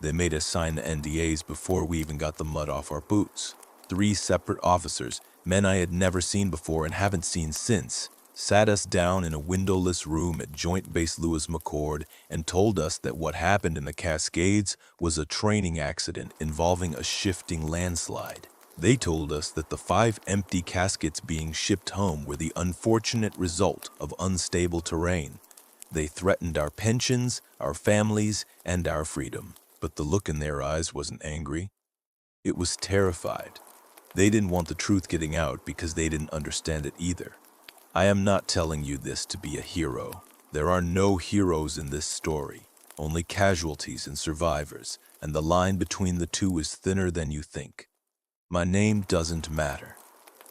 They made us sign the NDAs before we even got the mud off our boots. 3 separate officers, men I had never seen before and haven't seen since, sat us down in a windowless room at Joint Base Lewis McChord and told us that what happened in the Cascades was a training accident involving a shifting landslide. They told us that the 5 empty caskets being shipped home were the unfortunate result of unstable terrain. They threatened our pensions, our families, and our freedom. But the look in their eyes wasn't angry. It was terrified. They didn't want the truth getting out because they didn't understand it either. I am not telling you this to be a hero. There are no heroes in this story, only casualties and survivors, and the line between the two is thinner than you think. My name doesn't matter.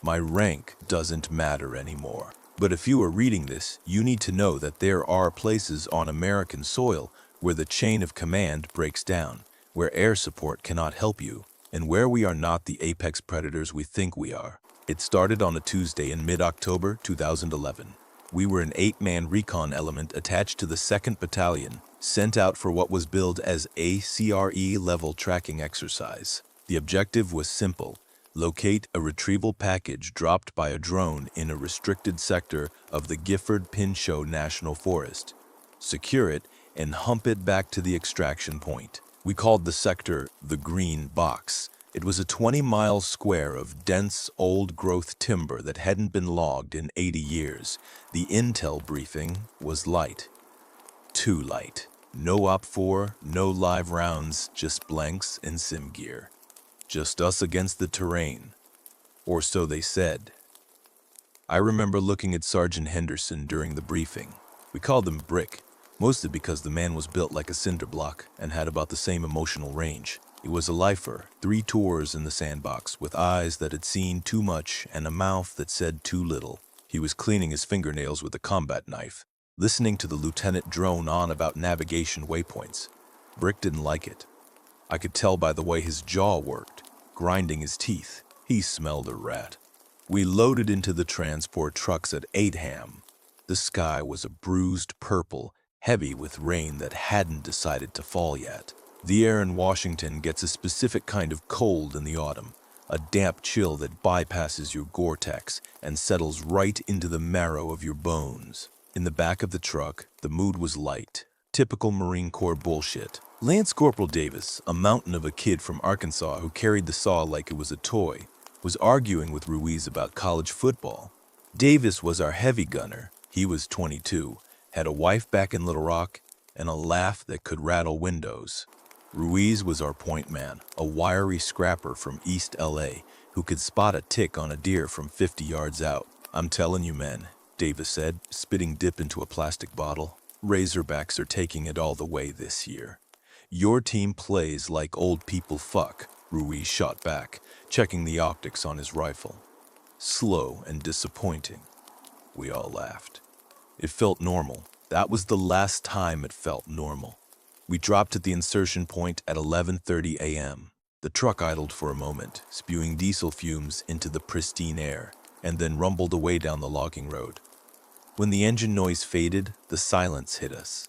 My rank doesn't matter anymore. But if you are reading this, you need to know that there are places on American soil where the chain of command breaks down, where air support cannot help you, and where we are not the apex predators we think we are. It started on a Tuesday in mid-October 2011. We were an 8-man recon element attached to the 2nd Battalion, sent out for what was billed as a CRE-level tracking exercise. The objective was simple: locate a retrieval package dropped by a drone in a restricted sector of the Gifford-Pinchot National Forest, secure it, and hump it back to the extraction point. We called the sector the Green Box. It was a 20-mile square of dense, old-growth timber that hadn't been logged in 80 years. The intel briefing was light. Too light. No OP4, no live rounds, just blanks and sim gear. Just us against the terrain. Or so they said. I remember looking at Sergeant Henderson during the briefing. We called him Brick, mostly because the man was built like a cinder block and had about the same emotional range. He was a lifer, 3 tours in the sandbox, with eyes that had seen too much and a mouth that said too little. He was cleaning his fingernails with a combat knife, listening to the lieutenant drone on about navigation waypoints. Brick didn't like it. I could tell by the way his jaw worked, grinding his teeth. He smelled a rat. We loaded into the transport trucks at 8 The sky was a bruised purple, heavy with rain that hadn't decided to fall yet. The air in Washington gets a specific kind of cold in the autumn, a damp chill that bypasses your Gore-Tex and settles right into the marrow of your bones. In the back of the truck, the mood was light. Typical Marine Corps bullshit. Lance Corporal Davis, a mountain of a kid from Arkansas who carried the saw like it was a toy, was arguing with Ruiz about college football. Davis was our heavy gunner. He was 22, had a wife back in Little Rock, and a laugh that could rattle windows. Ruiz was our point man, a wiry scrapper from East LA who could spot a tick on a deer from 50 yards out. I'm telling you, men, Davis said, spitting dip into a plastic bottle. Razorbacks are taking it all the way this year. Your team plays like old people fuck, Ruiz shot back, checking the optics on his rifle. Slow and disappointing. We all laughed. It felt normal. That was the last time it felt normal. We dropped at the insertion point at 11:30 a.m. The truck idled for a moment, spewing diesel fumes into the pristine air, and then rumbled away down the logging road. When the engine noise faded, the silence hit us.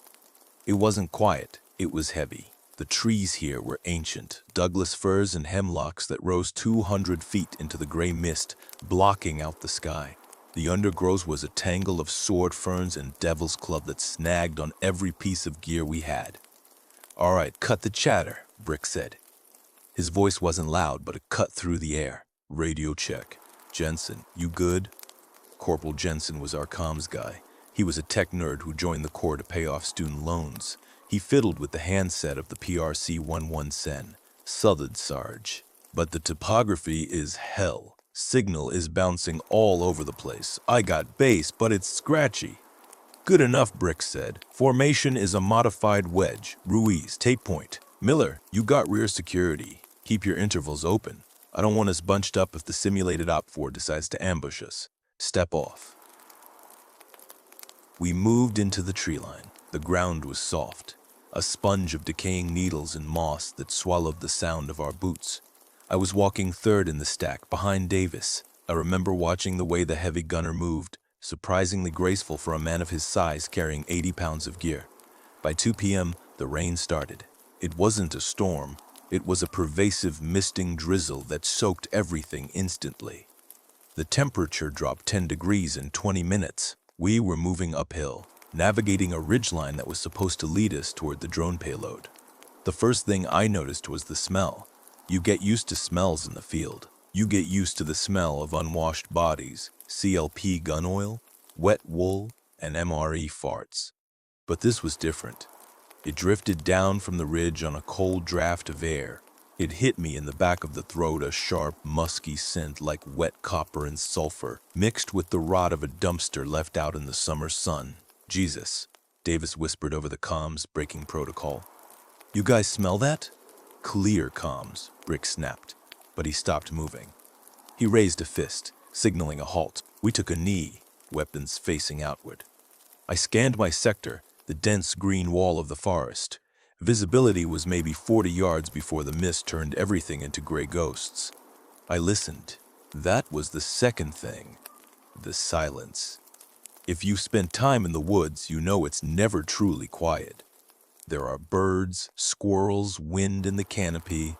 It wasn't quiet, it was heavy. The trees here were ancient, Douglas firs and hemlocks that rose 200 feet into the gray mist, blocking out the sky. The undergrowth was a tangle of sword ferns and devil's club that snagged on every piece of gear we had. "All right, cut the chatter," Brick said. His voice wasn't loud, but it cut through the air. "Radio check. Jensen, you good?" Corporal Jensen was our comms guy. He was a tech nerd who joined the Corps to pay off student loans. He fiddled with the handset of the PRC-11 Sen, Southern Sarge. "But the topography is hell. Signal is bouncing all over the place. I got base, but it's scratchy." "Good enough," Brick said. "Formation is a modified wedge. Ruiz, tape point. Miller, you got rear security. Keep your intervals open. I don't want us bunched up if the simulated OP4 decides to ambush us. Step off." We moved into the tree line. The ground was soft, a sponge of decaying needles and moss that swallowed the sound of our boots. I was walking third in the stack, behind Davis. I remember watching the way the heavy gunner moved, surprisingly graceful for a man of his size carrying 80 pounds of gear. By 2 p.m., the rain started. It wasn't a storm, it was a pervasive misting drizzle that soaked everything instantly. The temperature dropped 10 degrees in 20 minutes. We were moving uphill, navigating a ridgeline that was supposed to lead us toward the drone payload. The first thing I noticed was the smell. You get used to smells in the field. You get used to the smell of unwashed bodies, CLP gun oil, wet wool, and MRE farts. But this was different. It drifted down from the ridge on a cold draft of air. It hit me in the back of the throat, a sharp, musky scent like wet copper and sulfur, mixed with the rot of a dumpster left out in the summer sun. Jesus, Davis whispered over the comms, breaking protocol. You guys smell that? Clear comms, Brick snapped, but he stopped moving. He raised a fist, signaling a halt. We took a knee, weapons facing outward. I scanned my sector, the dense green wall of the forest. Visibility was maybe 40 yards before the mist turned everything into gray ghosts. I listened. That was the second thing. The silence. If you spent time in the woods, you know it's never truly quiet. There are birds, squirrels, wind in the canopy,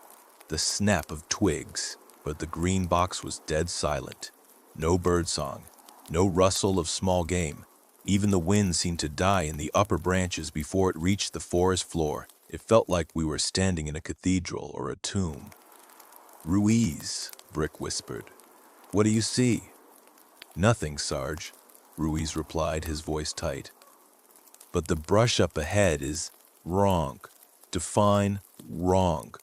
the snap of twigs, but the green box was dead silent. No birdsong, no rustle of small game. Even the wind seemed to die in the upper branches before it reached the forest floor. It felt like we were standing in a cathedral or a tomb. Ruiz, Brick whispered. What do you see? Nothing, Sarge, Ruiz replied, his voice tight. But the brush up ahead is wrong. Define wrong.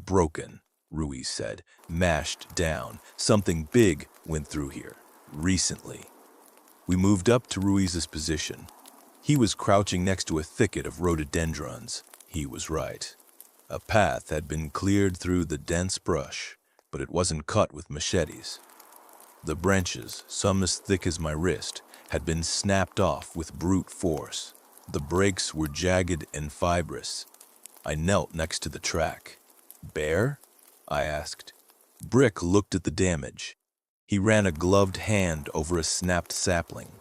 Broken, Ruiz said, mashed down. Something big went through here, recently. We moved up to Ruiz's position. He was crouching next to a thicket of rhododendrons. He was right. A path had been cleared through the dense brush, but it wasn't cut with machetes. The branches, some as thick as my wrist, had been snapped off with brute force. The brakes were jagged and fibrous. I knelt next to the track. Bear? I asked. Brick looked at the damage. He ran a gloved hand over a snapped sapling.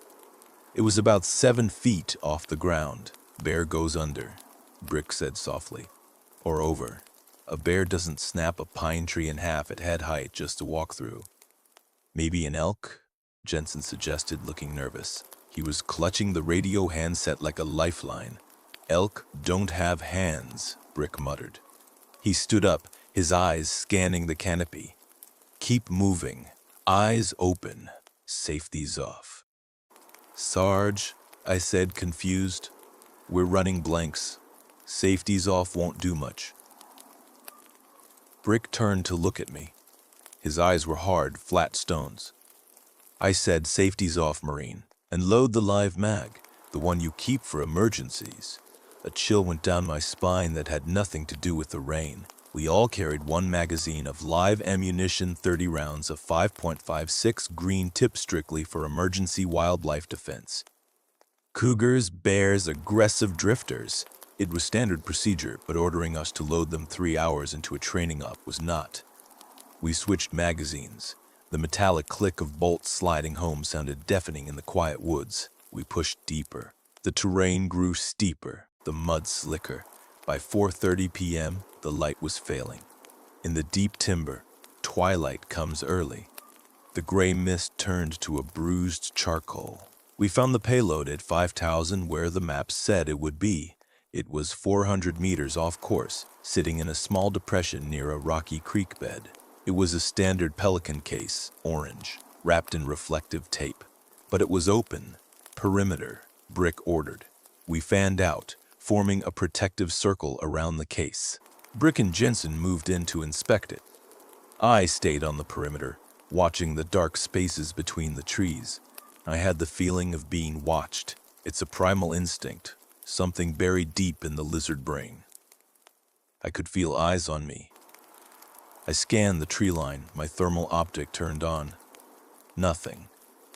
It was about 7 feet off the ground. Bear goes under, Brick said softly. Or over. A bear doesn't snap a pine tree in half at head height just to walk through. Maybe an elk? Jensen suggested, looking nervous. He was clutching the radio handset like a lifeline. Elk don't have hands, Brick muttered. He stood up, his eyes scanning the canopy. Keep moving. Eyes open. Safety's off. Sarge, I said, confused. We're running blanks. Safety's off won't do much. Brick turned to look at me. His eyes were hard, flat stones. I said, safety's off, Marine, and load the live mag, the one you keep for emergencies. A chill went down my spine that had nothing to do with the rain. We all carried 1 magazine of live ammunition, 30 rounds of 5.56 green tip strictly for emergency wildlife defense. Cougars, bears, aggressive drifters. It was standard procedure, but ordering us to load them 3 hours into a training op was not. We switched magazines. The metallic click of bolts sliding home sounded deafening in the quiet woods. We pushed deeper. The terrain grew steeper, the mud slicker. By 4:30 p.m., the light was failing. In the deep timber, twilight comes early. The gray mist turned to a bruised charcoal. We found the payload at 5,000 where the map said it would be. It was 400 meters off course, sitting in a small depression near a rocky creek bed. It was a standard Pelican case, orange, wrapped in reflective tape. But it was open. Perimeter, Brick ordered. We fanned out, forming a protective circle around the case. Brick and Jensen moved in to inspect it. I stayed on the perimeter, watching the dark spaces between the trees. I had the feeling of being watched. It's a primal instinct, something buried deep in the lizard brain. I could feel eyes on me. I scanned the tree line, my thermal optic turned on. Nothing,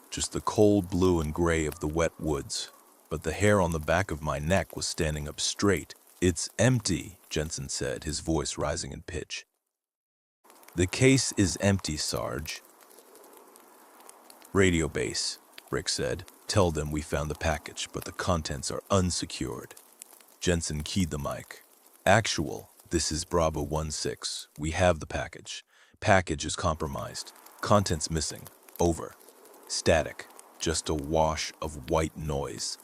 just the cold blue and gray of the wet woods. But the hair on the back of my neck was standing up straight. It's empty, Jensen said, his voice rising in pitch. The case is empty, Sarge. Radio base, Brick said. Tell them we found the package, but the contents are unsecured. Jensen keyed the mic. Actual, This is Bravo 16. We have the package. Package is compromised. Contents missing. Over. Static. Just a wash of white noise.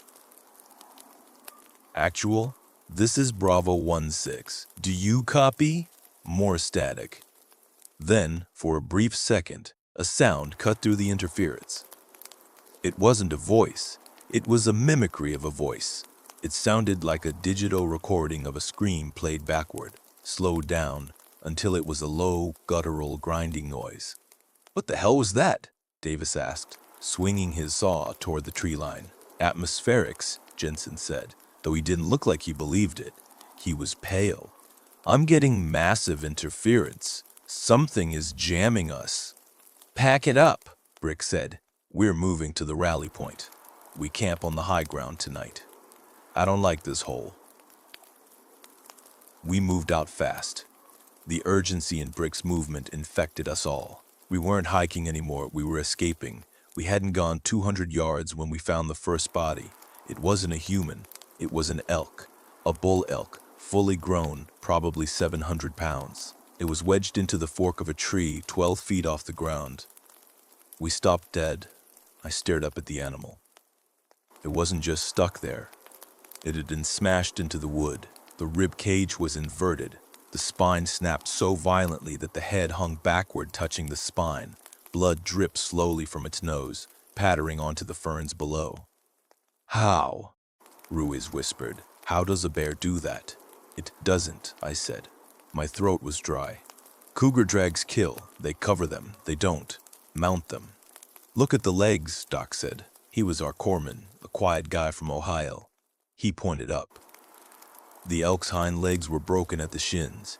Actual? This is Bravo 16. Do you copy? More static. Then, for a brief second, a sound cut through the interference. It wasn't a voice. It was a mimicry of a voice. It sounded like a digital recording of a scream played backward, slowed down, until it was a low, guttural grinding noise. "What the hell was that?" Davis asked, swinging his saw toward the tree line. "Atmospherics," Jensen said, though he didn't look like he believed it. He was pale. "I'm getting massive interference. Something is jamming us." "Pack it up," Brick said. "We're moving to the rally point. We camp on the high ground tonight. I don't like this hole." We moved out fast. The urgency in Brick's movement infected us all. We weren't hiking anymore, we were escaping. We hadn't gone 200 yards when we found the first body. It wasn't a human, it was an elk. A bull elk, fully grown, probably 700 pounds. It was wedged into the fork of a tree 12 feet off the ground. We stopped dead. I stared up at the animal. It wasn't just stuck there. It had been smashed into the wood. The rib cage was inverted. The spine snapped so violently that the head hung backward, touching the spine. Blood dripped slowly from its nose, pattering onto the ferns below. "How?" Ruiz whispered. "How does a bear do that?" "It doesn't," I said. My throat was dry. "Cougar drags kill. They cover them. They don't mount them." "Look at the legs," Doc said. He was our corpsman, a quiet guy from Ohio. He pointed up. The elk's hind legs were broken at the shins,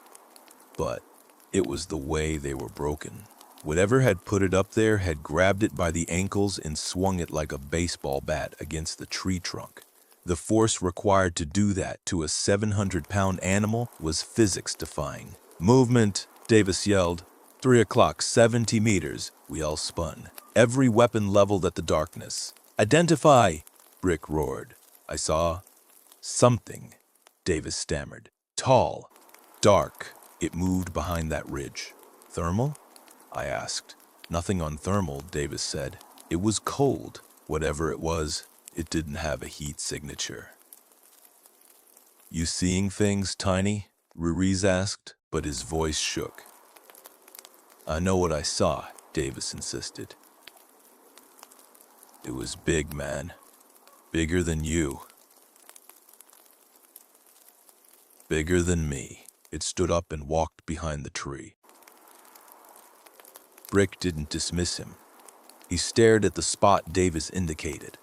but it was the way they were broken. Whatever had put it up there had grabbed it by the ankles and swung it like a baseball bat against the tree trunk. The force required to do that to a 700-pound animal was physics-defying. "Movement," Davis yelled. 3 o'clock, 70 meters. We all spun. Every weapon leveled at the darkness. "Identify!" Brick roared. I saw something, Davis stammered. Tall, dark. It moved behind that ridge. "Thermal?" I asked. "Nothing on thermal," Davis said. "It was cold. Whatever it was, it didn't have a heat signature." "You seeing things, Tiny?" Ruiz asked, but his voice shook. "I know what I saw," Davis insisted. "It was big, man. Bigger than you. Bigger than me." It stood up and walked behind the tree. Brick didn't dismiss him. He stared at the spot Davis indicated.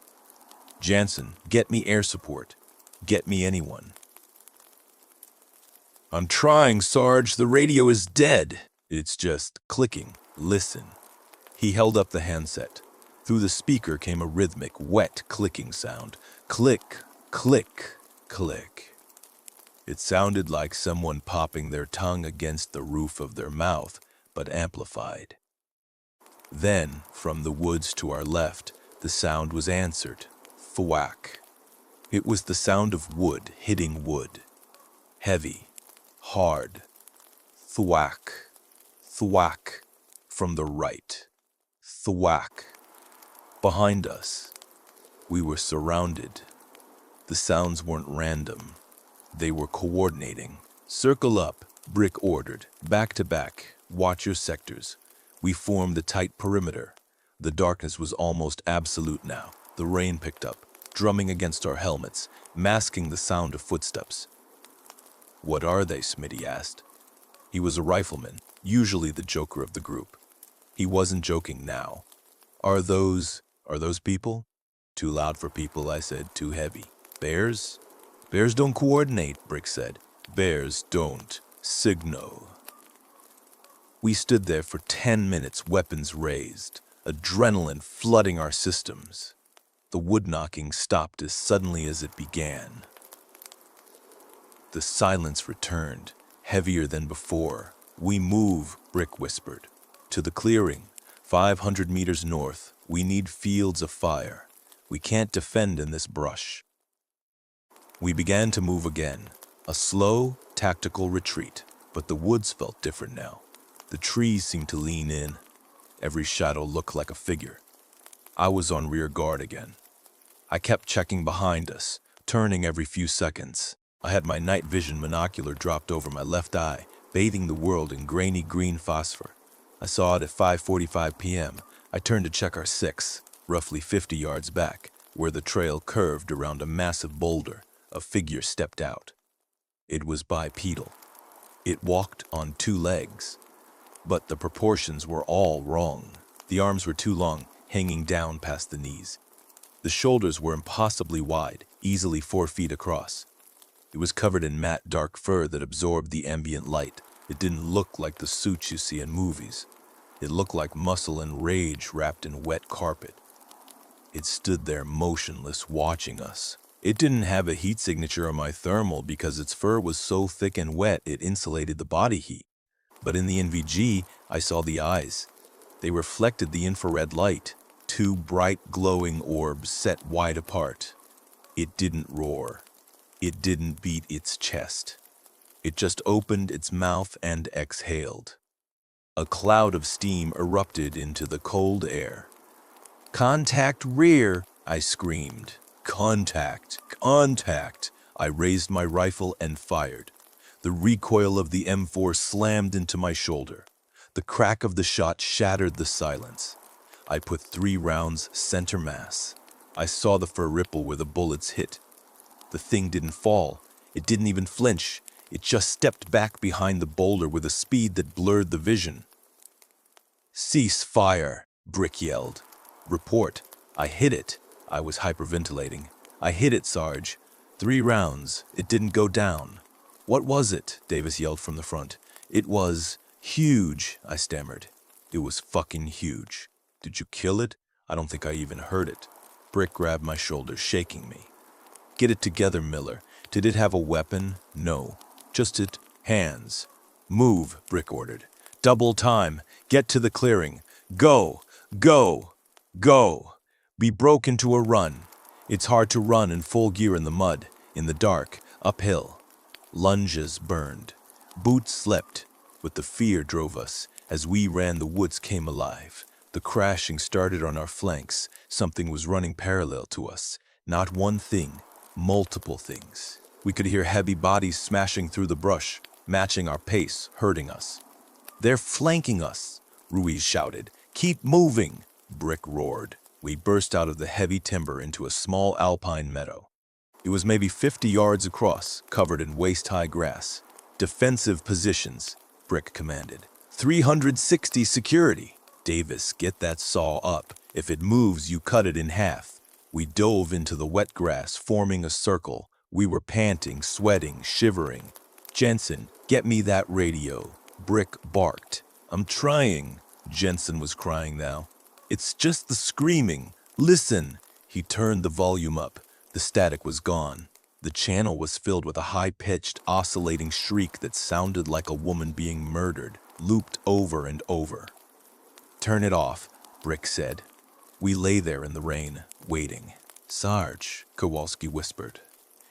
"Jansen, get me air support. Get me anyone." "I'm trying, Sarge. The radio is dead." "It's just clicking. Listen." He held up the handset. Through the speaker came a rhythmic, wet clicking sound. Click, click, click. It sounded like someone popping their tongue against the roof of their mouth, but amplified. Then, from the woods to our left, the sound was answered. Thwack. It was the sound of wood hitting wood. Heavy, hard. Thwack, thwack. From the right. Thwack. Behind us. We were surrounded. The sounds weren't random. They were coordinating. "Circle up," Brick ordered. "Back to back. Watch your sectors." We formed a tight perimeter. The darkness was almost absolute now. The rain picked up, drumming against our helmets, masking the sound of footsteps. "What are they?" Smitty asked. He was a rifleman, usually the joker of the group. He wasn't joking now. Are those people?" "Too loud for people," I said. "Too heavy." "Bears?" "Bears don't coordinate," Brick said. "Bears don't signal." We stood there for 10 minutes, weapons raised, adrenaline flooding our systems. The wood knocking stopped as suddenly as it began. The silence returned, heavier than before. "We move," Brick whispered. "To the clearing, 500 meters north. We need fields of fire. We can't defend in this brush." We began to move again, a slow, tactical retreat. But the woods felt different now. The trees seemed to lean in. Every shadow looked like a figure. I was on rear guard again. I kept checking behind us, turning every few seconds. I had my night vision monocular dropped over my left eye, bathing the world in grainy green phosphor. I saw it at 5:45 p.m. I turned to check our six, roughly 50 yards back, where the trail curved around a massive boulder. A figure stepped out. It was bipedal. It walked on two legs, but the proportions were all wrong. The arms were too long, hanging down past the knees. The shoulders were impossibly wide, easily 4 feet across. It was covered in matte dark fur that absorbed the ambient light. It didn't look like the suits you see in movies. It looked like muscle and rage wrapped in wet carpet. It stood there motionless, watching us. It didn't have a heat signature on my thermal because its fur was so thick and wet it insulated the body heat. But in the NVG, I saw the eyes. They reflected the infrared light, two bright glowing orbs set wide apart. It didn't roar. It didn't beat its chest. It just opened its mouth and exhaled. A cloud of steam erupted into the cold air. "Contact rear!" I screamed. "Contact! Contact!" I raised my rifle and fired. The recoil of the M4 slammed into my shoulder. The crack of the shot shattered the silence. I put 3 rounds center mass. I saw the fur ripple where the bullets hit. The thing didn't fall. It didn't even flinch. It just stepped back behind the boulder with a speed that blurred the vision. "Cease fire," Brick yelled. "Report. I hit it." I was hyperventilating. "I hit it, Sarge. 3 rounds. It didn't go down." "What was it?" Davis yelled from the front. "It was huge," I stammered. "It was fucking huge." "Did you kill it?" "I don't think I even heard it." Brick grabbed my shoulder, shaking me. "Get it together, Miller. Did it have a weapon?" "No. Just its hands." "Move," Brick ordered. "Double time. Get to the clearing. Go! Go! Go!" We broke into a run. It's hard to run in full gear in the mud, in the dark, uphill. Lunges burned. Boots slipped, but the fear drove us. As we ran, the woods came alive. The crashing started on our flanks. Something was running parallel to us. Not one thing, multiple things. We could hear heavy bodies smashing through the brush, matching our pace, hurting us. "They're flanking us," Ruiz shouted. "Keep moving," Brick roared. We burst out of the heavy timber into a small alpine meadow. It was maybe 50 yards across, covered in waist-high grass. "Defensive positions," Brick commanded. 360 security. "Davis, get that saw up. If it moves, you cut it in half." We dove into the wet grass, forming a circle. We were panting, sweating, shivering. "Jensen, get me that radio," Brick barked. "I'm trying." Jensen was crying now. "It's just the screaming. Listen." He turned the volume up. The static was gone. The channel was filled with a high-pitched, oscillating shriek that sounded like a woman being murdered, looped over and over. "Turn it off," Brick said. We lay there in the rain, waiting. "Sarge," Kowalski whispered.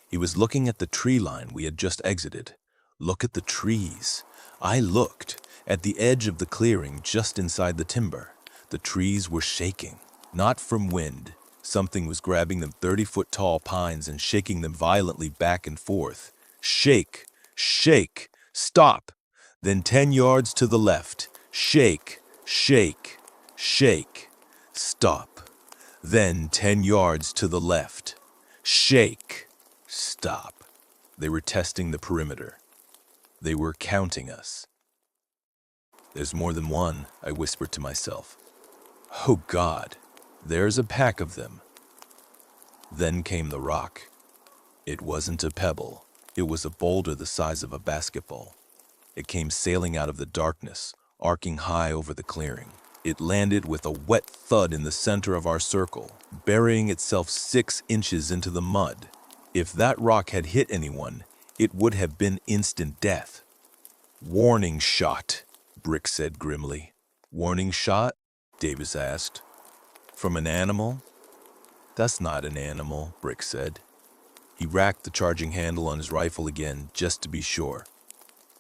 He was looking at the tree line we had just exited. "Look at the trees." I looked. At the edge of the clearing, just inside the timber, the trees were shaking. Not from wind. Something was grabbing them 30-foot-tall pines and shaking them violently back and forth. "Shake! Shake! Stop!" Then 10 yards to the left. "Shake! Shake! Shake! Stop!" Then 10 yards to the left. "Shake! Stop!" They were testing the perimeter. They were counting us. "There's more than one," I whispered to myself. "Oh God, there's a pack of them." Then came the rock. It wasn't a pebble. It was a boulder the size of a basketball. It came sailing out of the darkness, arcing high over the clearing. It landed with a wet thud in the center of our circle, burying itself 6 inches into the mud. If that rock had hit anyone, it would have been instant death. "Warning shot," Brick said grimly. "Warning shot?" Davis asked. "From an animal?" "That's not an animal," Brick said. He racked the charging handle on his rifle again, just to be sure.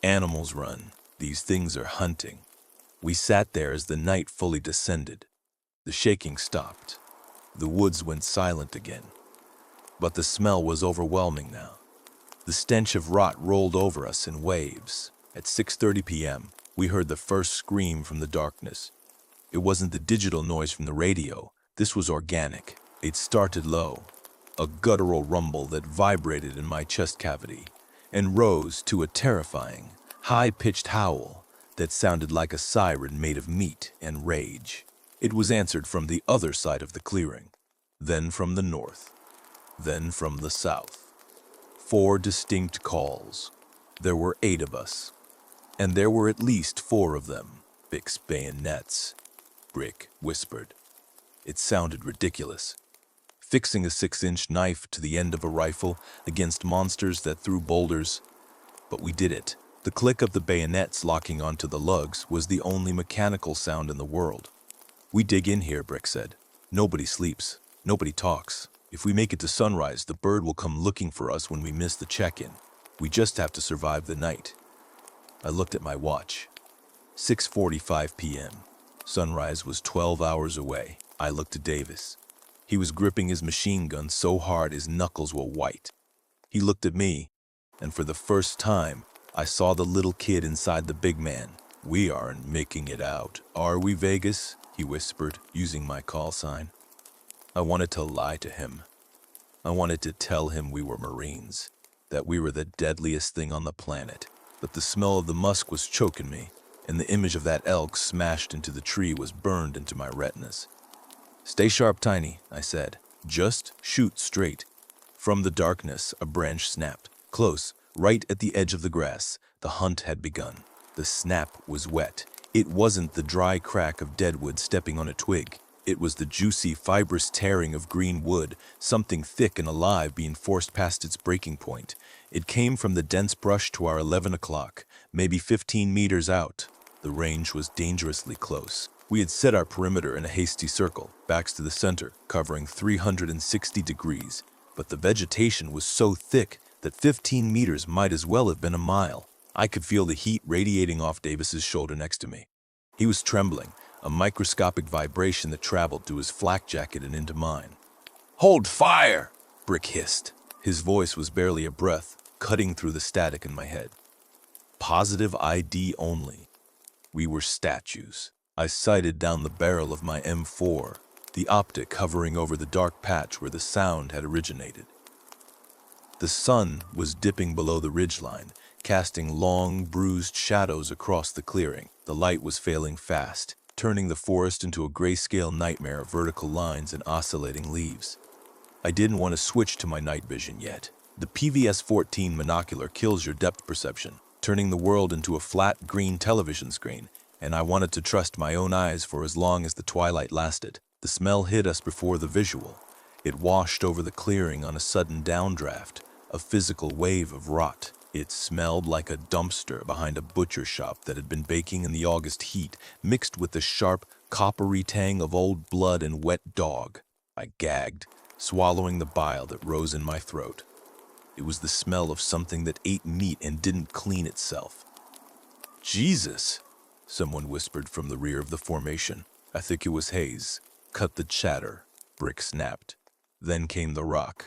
Animals run. These things are hunting. We sat there as the night fully descended. The shaking stopped. The woods went silent again. But the smell was overwhelming now. The stench of rot rolled over us in waves. At 6:30 p.m., we heard the first scream from the darkness. It wasn't the digital noise from the radio. This was organic. It started low, a guttural rumble that vibrated in my chest cavity, and rose to a terrifying, high-pitched howl that sounded like a siren made of meat and rage. It was answered from the other side of the clearing, then from the north, then from the south. 4 distinct calls. There were 8 of us, and there were at least 4 of them. Fixed bayonets, Brick whispered. It sounded ridiculous. Fixing a 6-inch knife to the end of a rifle against monsters that threw boulders. But we did it. The click of the bayonets locking onto the lugs was the only mechanical sound in the world. We dig in here, Brick said. Nobody sleeps. Nobody talks. If we make it to sunrise, the bird will come looking for us when we miss the check-in. We just have to survive the night. I looked at my watch. 6:45 p.m. Sunrise was 12 hours away. I looked at Davis. He was gripping his machine gun so hard his knuckles were white. He looked at me, and for the first time, I saw the little kid inside the big man. We aren't making it out, are we, Vegas? He whispered, using my call sign. I wanted to lie to him. I wanted to tell him we were Marines, that we were the deadliest thing on the planet. But the smell of the musk was choking me, and the image of that elk smashed into the tree was burned into my retinas. Stay sharp, Tiny, I said. Just shoot straight. From the darkness, a branch snapped. Close, right at the edge of the grass, the hunt had begun. The snap was wet. It wasn't the dry crack of deadwood stepping on a twig. It was the juicy, fibrous tearing of green wood, something thick and alive being forced past its breaking point. It came from the dense brush to our 11 o'clock, maybe 15 meters out. The range was dangerously close. We had set our perimeter in a hasty circle, backs to the center, covering 360 degrees. But the vegetation was so thick that 15 meters might as well have been a mile. I could feel the heat radiating off Davis's shoulder next to me. He was trembling, a microscopic vibration that traveled to his flak jacket and into mine. Hold fire! Brick hissed. His voice was barely a breath, cutting through the static in my head. Positive ID only. We were statues. I sighted down the barrel of my M4, the optic hovering over the dark patch where the sound had originated. The sun was dipping below the ridgeline, casting long, bruised shadows across the clearing. The light was failing fast, turning the forest into a grayscale nightmare of vertical lines and oscillating leaves. I didn't want to switch to my night vision yet. The PVS-14 monocular kills your depth perception, turning the world into a flat green television screen, and I wanted to trust my own eyes for as long as the twilight lasted. The smell hit us before the visual. It washed over the clearing on a sudden downdraft, a physical wave of rot. It smelled like a dumpster behind a butcher shop that had been baking in the August heat, mixed with the sharp, coppery tang of old blood and wet dog. I gagged, swallowing the bile that rose in my throat. It was the smell of something that ate meat and didn't clean itself. Jesus, someone whispered from the rear of the formation. I think it was Hayes. Cut the chatter, Brick snapped. Then came the rock.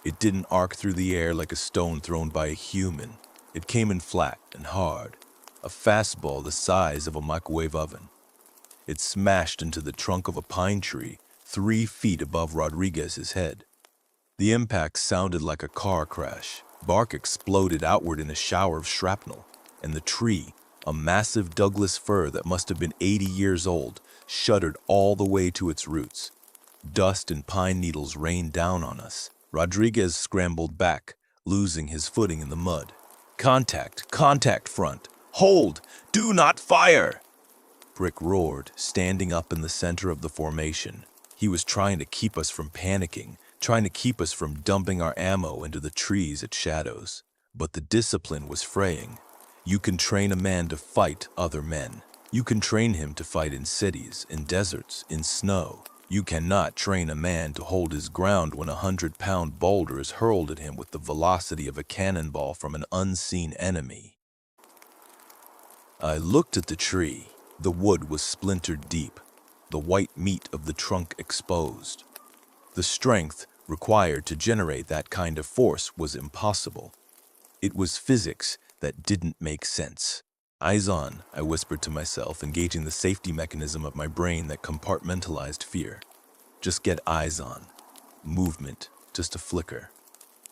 It didn't arc through the air like a stone thrown by a human. It came in flat and hard, a fastball the size of a microwave oven. It smashed into the trunk of a pine tree 3 feet above Rodriguez's head. The impact sounded like a car crash. Bark exploded outward in a shower of shrapnel, and the tree, a massive Douglas fir that must have been 80 years old, shuddered all the way to its roots. Dust and pine needles rained down on us. Rodriguez scrambled back, losing his footing in the mud. Contact front. Hold! Do not fire! Brick roared, standing up in the center of the formation. He was trying to keep us from panicking, trying to keep us from dumping our ammo into the trees at shadows. But the discipline was fraying. You can train a man to fight other men. You can train him to fight in cities, in deserts, in snow. You cannot train a man to hold his ground when a 100-pound boulder is hurled at him with the velocity of a cannonball from an unseen enemy. I looked at the tree. The wood was splintered deep, the white meat of the trunk exposed. The strength required to generate that kind of force was impossible. It was physics that didn't make sense. Eyes on, I whispered to myself, engaging the safety mechanism of my brain that compartmentalized fear. Just get eyes on. Movement, just a flicker.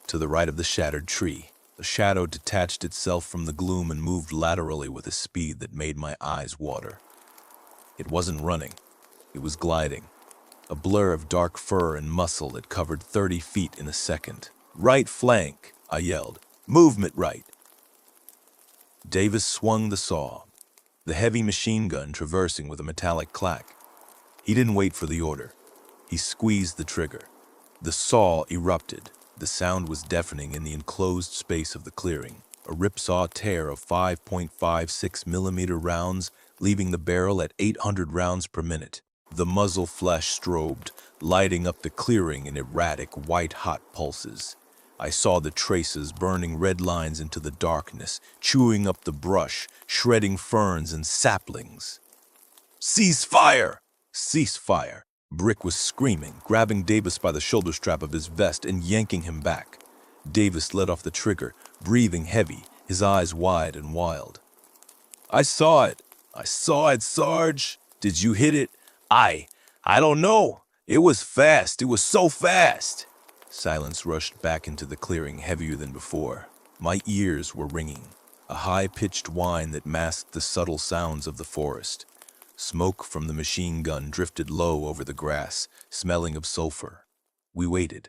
To the right of the shattered tree, the shadow detached itself from the gloom and moved laterally with a speed that made my eyes water. It wasn't running. It was gliding. A blur of dark fur and muscle that covered 30 feet in a second. Right flank, I yelled. Movement right. Davis swung the saw, the heavy machine gun traversing with a metallic clack. He didn't wait for the order. He squeezed the trigger. The saw erupted. The sound was deafening in the enclosed space of the clearing. A ripsaw tear of 5.56 millimeter rounds, leaving the barrel at 800 rounds per minute. The muzzle flash strobed, lighting up the clearing in erratic, white-hot pulses. I saw the traces burning red lines into the darkness, chewing up the brush, shredding ferns and saplings. Cease fire! Cease fire! Brick was screaming, grabbing Davis by the shoulder strap of his vest and yanking him back. Davis let off the trigger, breathing heavy, his eyes wide and wild. I saw it, Sarge. Did you hit it? I don't know. It was fast. It was so fast. Silence rushed back into the clearing, heavier than before. My ears were ringing, a high-pitched whine that masked the subtle sounds of the forest. Smoke from the machine gun drifted low over the grass, smelling of sulfur. We waited.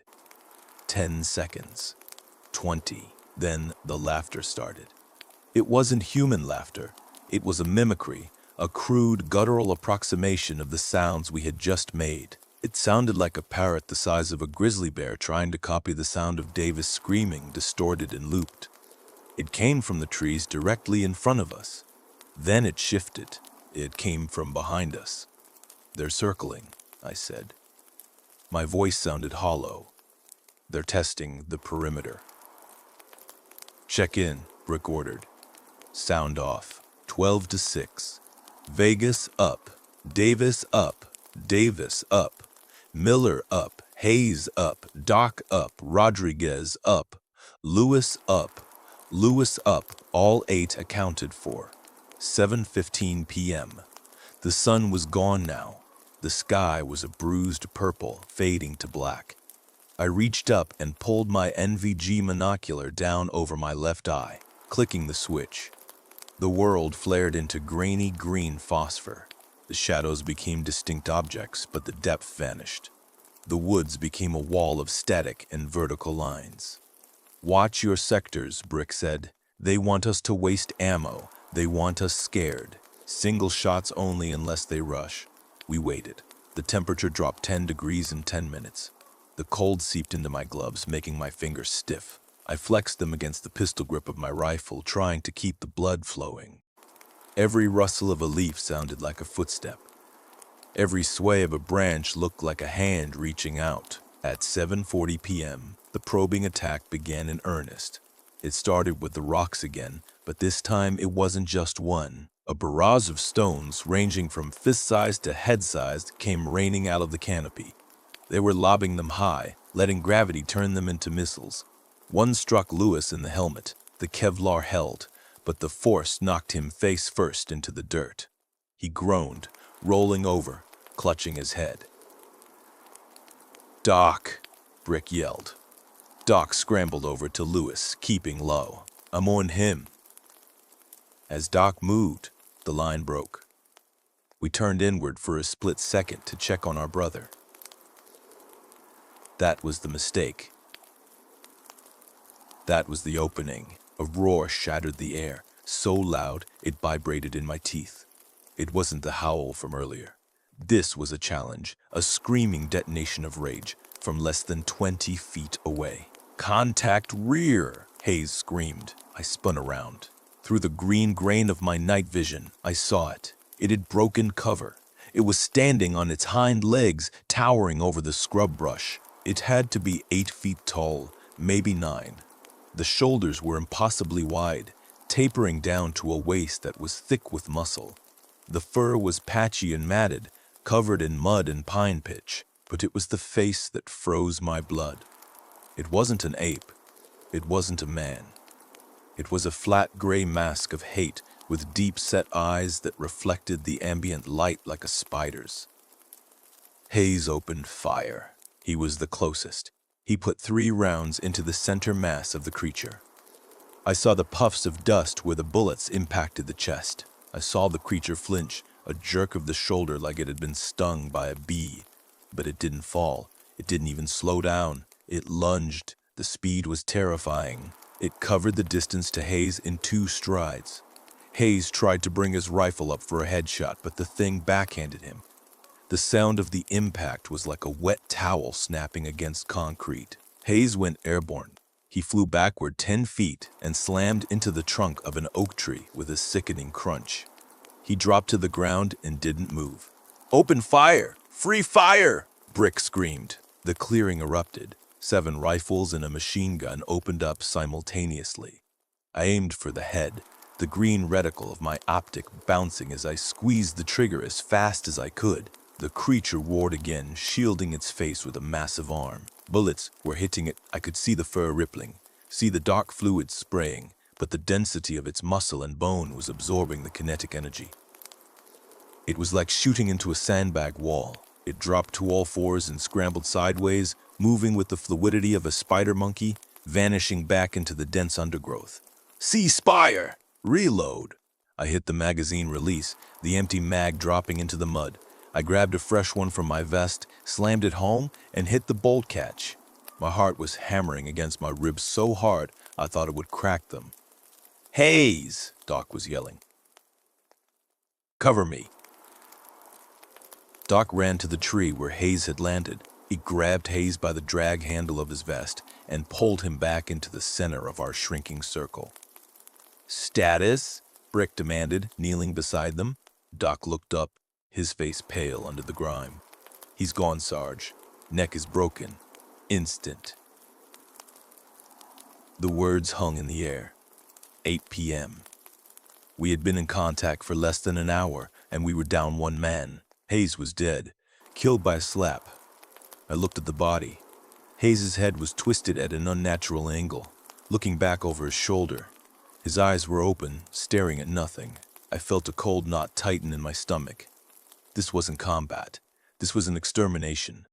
10 seconds. 20. Then the laughter started. It wasn't human laughter. It was a mimicry, a crude, guttural approximation of the sounds we had just made. It sounded like a parrot the size of a grizzly bear trying to copy the sound of Davis screaming, distorted and looped. It came from the trees directly in front of us. Then it shifted. It came from behind us. They're circling, I said. My voice sounded hollow. They're testing the perimeter. Check in, Brick ordered. Sound off. 12 to 6. Vegas up. Davis up. Davis up. Miller up. Hayes up. Doc up. Rodriguez up. Lewis up. Lewis up. All 8 accounted for. 7:15 p.m. The sun was gone now. The sky was a bruised purple, fading to black. I reached up and pulled my NVG monocular down over my left eye, clicking the switch. The world flared into grainy green phosphor. The shadows became distinct objects, but the depth vanished. The woods became a wall of static and vertical lines. Watch your sectors, Brick said. They want us to waste ammo. They want us scared. Single shots only unless they rush. We waited. The temperature dropped 10 degrees in 10 minutes. The cold seeped into my gloves, making my fingers stiff. I flexed them against the pistol grip of my rifle, trying to keep the blood flowing. Every rustle of a leaf sounded like a footstep. Every sway of a branch looked like a hand reaching out. At 7:40 p.m., the probing attack began in earnest. It started with the rocks again, but this time it wasn't just one. A barrage of stones, ranging from fist-sized to head-sized, came raining out of the canopy. They were lobbing them high, letting gravity turn them into missiles. One struck Lewis in the helmet. The Kevlar held, but the force knocked him face first into the dirt. He groaned, rolling over, clutching his head. Doc, Brick yelled. Doc scrambled over to Lewis, keeping low. I'm on him. As Doc moved, the line broke. We turned inward for a split second to check on our brother. That was the mistake. That was the opening. A roar shattered the air, so loud it vibrated in my teeth. It wasn't the howl from earlier. This was a challenge, a screaming detonation of rage from less than 20 feet away. Contact rear, Hayes screamed. I spun around. Through the green grain of my night vision, I saw it. It had broken cover. It was standing on its hind legs, towering over the scrub brush. It had to be 8 feet tall, maybe 9. The shoulders were impossibly wide, tapering down to a waist that was thick with muscle. The fur was patchy and matted, covered in mud and pine pitch, but it was the face that froze my blood. It wasn't an ape. It wasn't a man. It was a flat gray mask of hate with deep-set eyes that reflected the ambient light like a spider's. Hayes opened fire. He was the closest. He put 3 rounds into the center mass of the creature. I saw the puffs of dust where the bullets impacted the chest. I saw the creature flinch, a jerk of the shoulder like it had been stung by a bee. But it didn't fall. It didn't even slow down. It lunged. The speed was terrifying. It covered the distance to Hayes in 2 strides. Hayes tried to bring his rifle up for a headshot, but the thing backhanded him. The sound of the impact was like a wet towel snapping against concrete. Hayes went airborne. He flew backward 10 feet and slammed into the trunk of an oak tree with a sickening crunch. He dropped to the ground and didn't move. "Open fire! Free fire!" Brick screamed. The clearing erupted. 7 rifles and a machine gun opened up simultaneously. I aimed for the head, the green reticle of my optic bouncing as I squeezed the trigger as fast as I could. The creature roared again, shielding its face with a massive arm. Bullets were hitting it. I could see the fur rippling, see the dark fluid spraying, but the density of its muscle and bone was absorbing the kinetic energy. It was like shooting into a sandbag wall. It dropped to all 4s and scrambled sideways, moving with the fluidity of a spider monkey, vanishing back into the dense undergrowth. "Ceasefire! Reload!" I hit the magazine release, the empty mag dropping into the mud. I grabbed a fresh one from my vest, slammed it home, and hit the bolt catch. My heart was hammering against my ribs so hard I thought it would crack them. "Hayes!" Doc was yelling. "Cover me!" Doc ran to the tree where Hayes had landed. He grabbed Hayes by the drag handle of his vest and pulled him back into the center of our shrinking circle. "Status?" Brick demanded, kneeling beside them. Doc looked up, his face pale under the grime. "He's gone, Sarge. Neck is broken. Instant." The words hung in the air. 8 p.m. We had been in contact for less than an hour, and we were down 1 man. Hayes was dead, killed by a slap. I looked at the body. Hayes' head was twisted at an unnatural angle, looking back over his shoulder. His eyes were open, staring at nothing. I felt a cold knot tighten in my stomach. This wasn't combat. This was an extermination.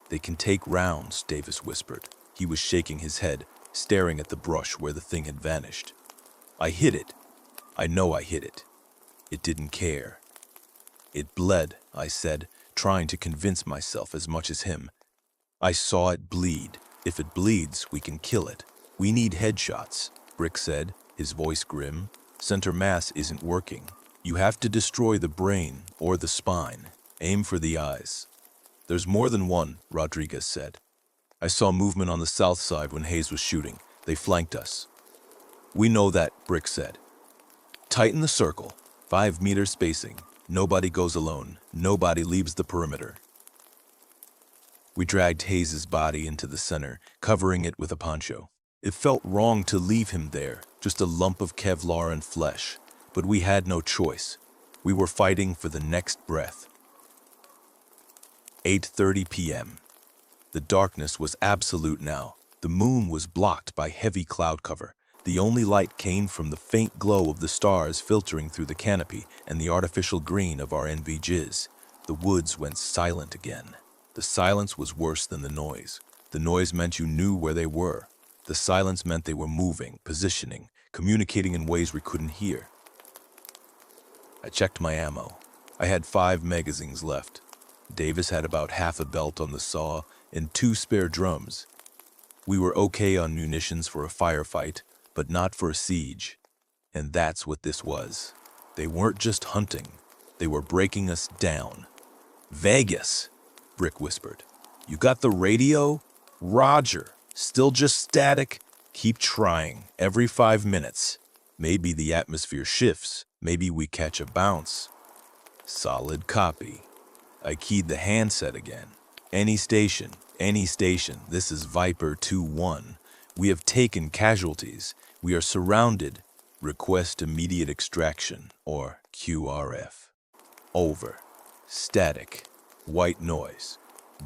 "They can take rounds," Davis whispered. He was shaking his head, staring at the brush where the thing had vanished. "I hit it. I know I hit it. It didn't care." "It bled," I said, trying to convince myself as much as him. "I saw it bleed. If it bleeds, we can kill it. We need headshots," Brick said, his voice grim. "Center mass isn't working. You have to destroy the brain or the spine. Aim for the eyes." "There's more than one," Rodriguez said. "I saw movement on the south side when Hayes was shooting. They flanked us." "We know that," Brick said. "Tighten the circle. 5-meter spacing. Nobody goes alone. Nobody leaves the perimeter." We dragged Hayes' body into the center, covering it with a poncho. It felt wrong to leave him there, just a lump of Kevlar and flesh. But we had no choice. We were fighting for the next breath. 8:30 p.m. The darkness was absolute now. The moon was blocked by heavy cloud cover. The only light came from the faint glow of the stars filtering through the canopy and the artificial green of our NVGs. The woods went silent again. The silence was worse than the noise. The noise meant you knew where they were. The silence meant they were moving, positioning, communicating in ways we couldn't hear. I checked my ammo. I had 5 magazines left. Davis had about half a belt on the saw and 2 spare drums. We were okay on munitions for a firefight, but not for a siege. And that's what this was. They weren't just hunting. They were breaking us down. "Vegas," Brick whispered. "You got the radio?" "Roger. Still just static?" "Keep trying. Every 5 minutes. Maybe the atmosphere shifts. Maybe we catch a bounce." "Solid copy." I keyed the handset again. Any station, this is Viper 2-1. We have taken casualties. We are surrounded. Request immediate extraction, or QRF. Over. Static. White noise.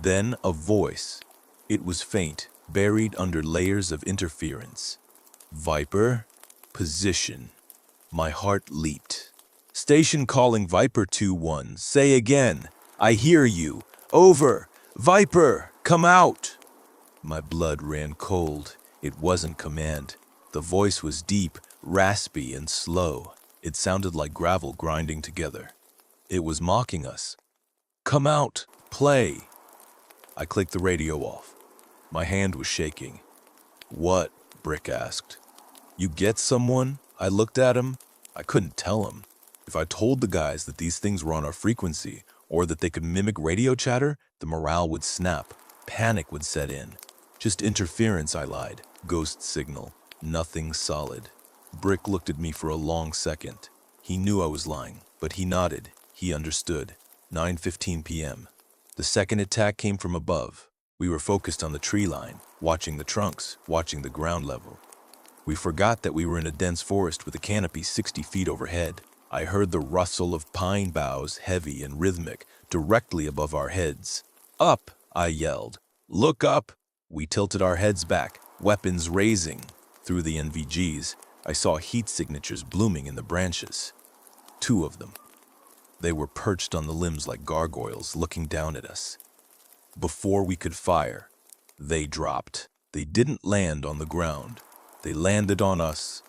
Then a voice. It was faint, buried under layers of interference. Viper, position. My heart leaped. Station calling Viper 2-1. Say again. I hear you. Over. Viper, come out. My blood ran cold. It wasn't command. The voice was deep, raspy, and slow. It sounded like gravel grinding together. It was mocking us. Come out. Play. I clicked the radio off. My hand was shaking. What? Brick asked. You get someone? I looked at him. I couldn't tell him. If I told the guys that these things were on our frequency, or that they could mimic radio chatter, the morale would snap. Panic would set in. Just interference, I lied. Ghost signal. Nothing solid. Brick looked at me for a long second. He knew I was lying, but he nodded. He understood. 9:15 p.m. The second attack came from above. We were focused on the tree line, watching the trunks, watching the ground level. We forgot that we were in a dense forest with a canopy 60 feet overhead. I heard the rustle of pine boughs, heavy and rhythmic, directly above our heads. Up, I yelled. Look up. We tilted our heads back, weapons raising. Through the NVGs, I saw heat signatures blooming in the branches. 2 of them. They were perched on the limbs like gargoyles, looking down at us. Before we could fire, they dropped. They didn't land on the ground. They landed on us.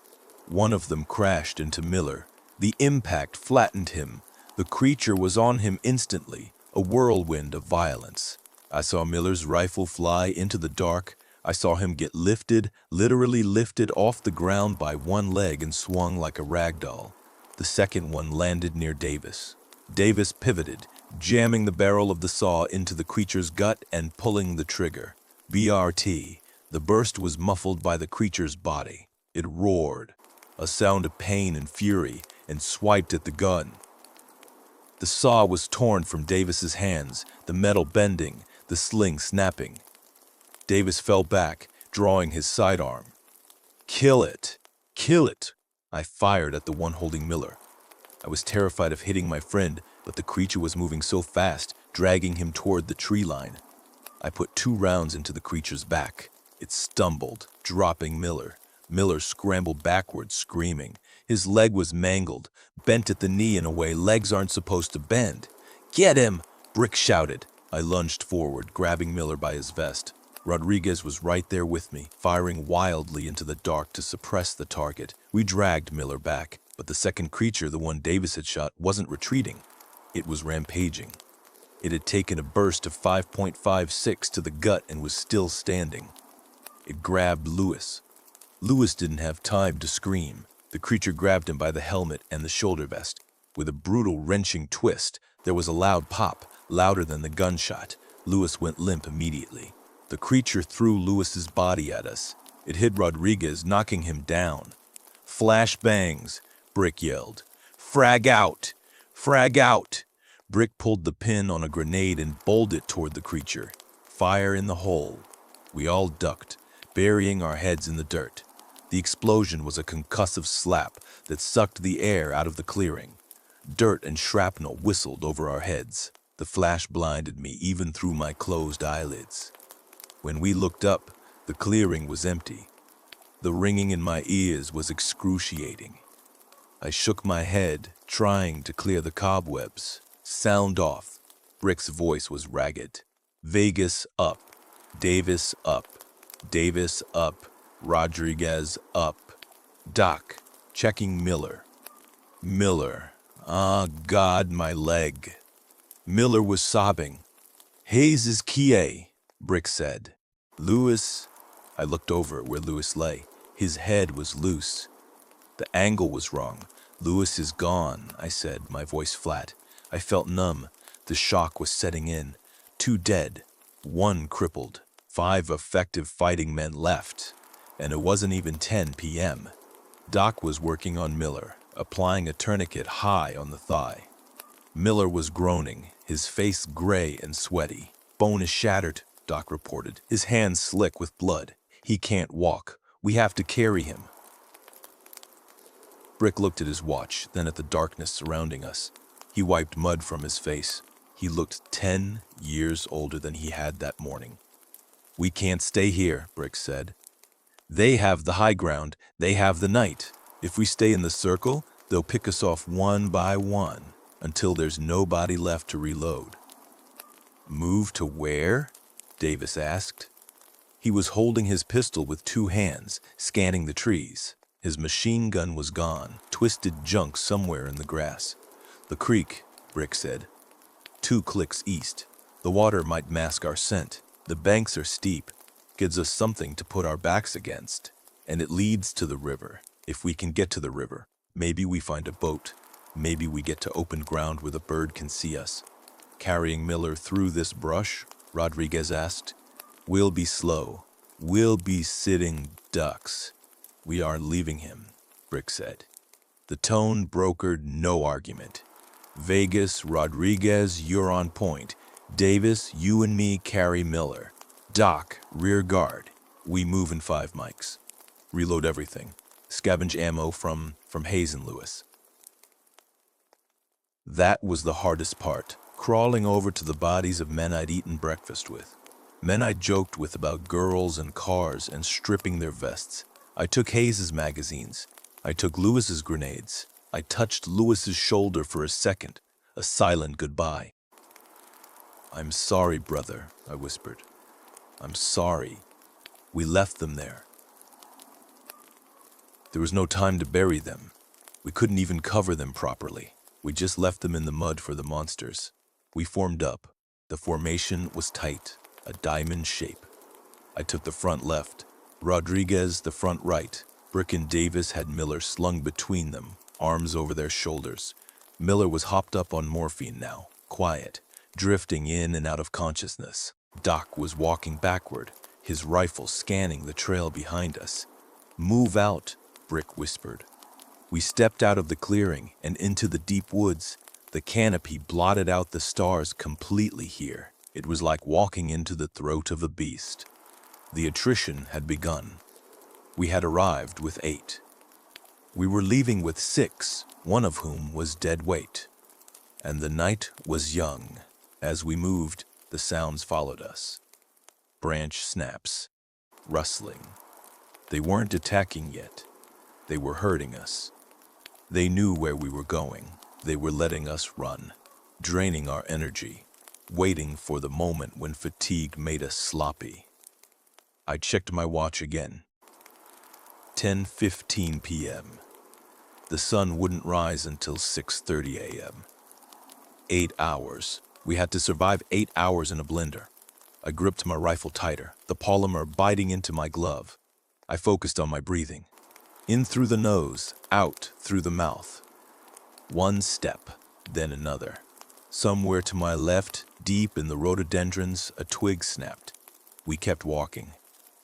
One of them crashed into Miller. The impact flattened him. The creature was on him instantly, a whirlwind of violence. I saw Miller's rifle fly into the dark. I saw him get lifted, literally lifted off the ground by one leg and swung like a rag doll. The second one landed near Davis. Davis pivoted, jamming the barrel of the saw into the creature's gut and pulling the trigger. BRT. The burst was muffled by the creature's body. It roared, a sound of pain and fury, and swiped at the gun. The saw was torn from Davis's hands, the metal bending, the sling snapping. Davis fell back, drawing his sidearm. Kill it! Kill it! I fired at the one holding Miller. I was terrified of hitting my friend, but the creature was moving so fast, dragging him toward the tree line. I put 2 rounds into the creature's back. It stumbled, dropping Miller. Miller scrambled backwards, screaming. His leg was mangled, bent at the knee in a way legs aren't supposed to bend. Get him! Brick shouted. I lunged forward, grabbing Miller by his vest. Rodriguez was right there with me, firing wildly into the dark to suppress the target. We dragged Miller back, but the second creature, the one Davis had shot, wasn't retreating. It was rampaging. It had taken a burst of 5.56 to the gut and was still standing. It grabbed Lewis. Lewis didn't have time to scream. The creature grabbed him by the helmet and the shoulder vest. With a brutal, wrenching twist, there was a loud pop, louder than the gunshot. Lewis went limp immediately. The creature threw Lewis's body at us. It hit Rodriguez, knocking him down. Flash bangs, Brick yelled. Frag out! Frag out! Brick pulled the pin on a grenade and bowled it toward the creature. Fire in the hole. We all ducked, burying our heads in the dirt. The explosion was a concussive slap that sucked the air out of the clearing. Dirt and shrapnel whistled over our heads. The flash blinded me even through my closed eyelids. When we looked up, the clearing was empty. The ringing in my ears was excruciating. I shook my head, trying to clear the cobwebs. Sound off. Brick's voice was ragged. Vegas up. Davis up. Davis up. Rodriguez up. Doc, checking Miller. Miller. Ah, God, my leg. Miller was sobbing. Hayes is Kie, Brick said. Lewis. I looked over where Lewis lay. His head was loose. The angle was wrong. Lewis is gone, I said, my voice flat. I felt numb. The shock was setting in. 2 dead. 1 crippled. 5 effective fighting men left. And it wasn't even 10 p.m. Doc was working on Miller, applying a tourniquet high on the thigh. Miller was groaning, his face gray and sweaty. "Bone is shattered," Doc reported, his hands slick with blood. "He can't walk. We have to carry him." Brick looked at his watch, then at the darkness surrounding us. He wiped mud from his face. He looked 10 years older than he had that morning. "We can't stay here," Brick said. "They have the high ground. They have the night. If we stay in the circle, they'll pick us off one by one until there's nobody left to reload." "Move to where?" Davis asked. He was holding his pistol with two hands, scanning the trees. His machine gun was gone, twisted junk somewhere in the grass. "The creek," Brick said. "2 clicks east. The water might mask our scent. The banks are steep. Gives us something to put our backs against. And it leads to the river. If we can get to the river, maybe we find a boat. Maybe we get to open ground where the bird can see us." "Carrying Miller through this brush?" Rodriguez asked. "We'll be slow. We'll be sitting ducks. We aren't leaving him," Brick said. The tone brokered no argument. "Vegas, Rodriguez, you're on point. Davis, you and me carry Miller. Doc, rear guard. We move in 5 mics. Reload everything. Scavenge ammo from Hayes and Lewis." That was the hardest part, crawling over to the bodies of men I'd eaten breakfast with. Men I'd joked with about girls and cars and stripping their vests. I took Hayes's magazines. I took Lewis's grenades. I touched Lewis's shoulder for a second, a silent goodbye. "I'm sorry, brother," I whispered. "I'm sorry. We left them there." There was no time to bury them. We couldn't even cover them properly. We just left them in the mud for the monsters. We formed up. The formation was tight, a diamond shape. I took the front left, Rodriguez the front right. Brick and Davis had Miller slung between them, arms over their shoulders. Miller was hopped up on morphine now, quiet, drifting in and out of consciousness. Doc was walking backward, his rifle scanning the trail behind us. "Move out," Brick whispered. We stepped out of the clearing and into the deep woods. The canopy blotted out the stars completely here. It was like walking into the throat of a beast. The attrition had begun. We had arrived with 8. We were leaving with 6, one of whom was dead weight. And the night was young. As we moved, the sounds followed us. Branch snaps, rustling. They weren't attacking yet. They were hurting us. They knew where we were going. They were letting us run, draining our energy, waiting for the moment when fatigue made us sloppy. I checked my watch again. 10:15 p.m. The sun wouldn't rise until 6:30 a.m. 8 hours. We had to survive 8 hours in a blender. I gripped my rifle tighter, the polymer biting into my glove. I focused on my breathing. In through the nose, out through the mouth. One step, then another. Somewhere to my left, deep in the rhododendrons, a twig snapped. We kept walking.